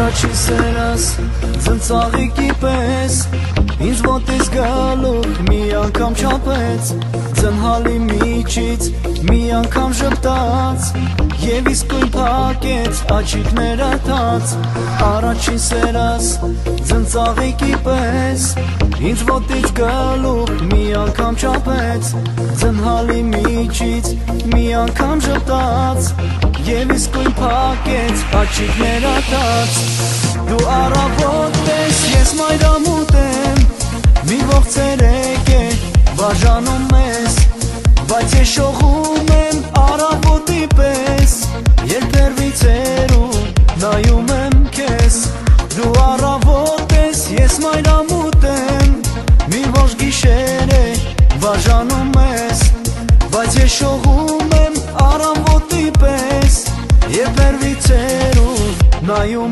Առաջին սերս ձնծաղիկի պես ինձ ոտից գալուխ մի անգամ չափեց Ձնհալի միջից մի անգամ ժպտաց Եվ իսկույն փակեց աչիկները թաց Առաջին սերս ձնծաղիկի պես ինձ ոտից գալուխ մի անգամ չափեց Ձնհալի միջից մի անգամ ժպտաց Եվ իսկույն փակեց աչիկները թաց Դու առավոտ ես, ես մայրամուտ եմ Մի ողջ ցերեկ է բաժանում ես Բայց ես շողում եմ առավոտի պես Երբ երվիցերում նայում եմ քեզ Դու առավոտ ես, ես մայրամուտ եմ Մի ողջ գիշեր է բաժանում ես Բայց ես շողում եմ առավոտի պես Երբ երվիցերում նայում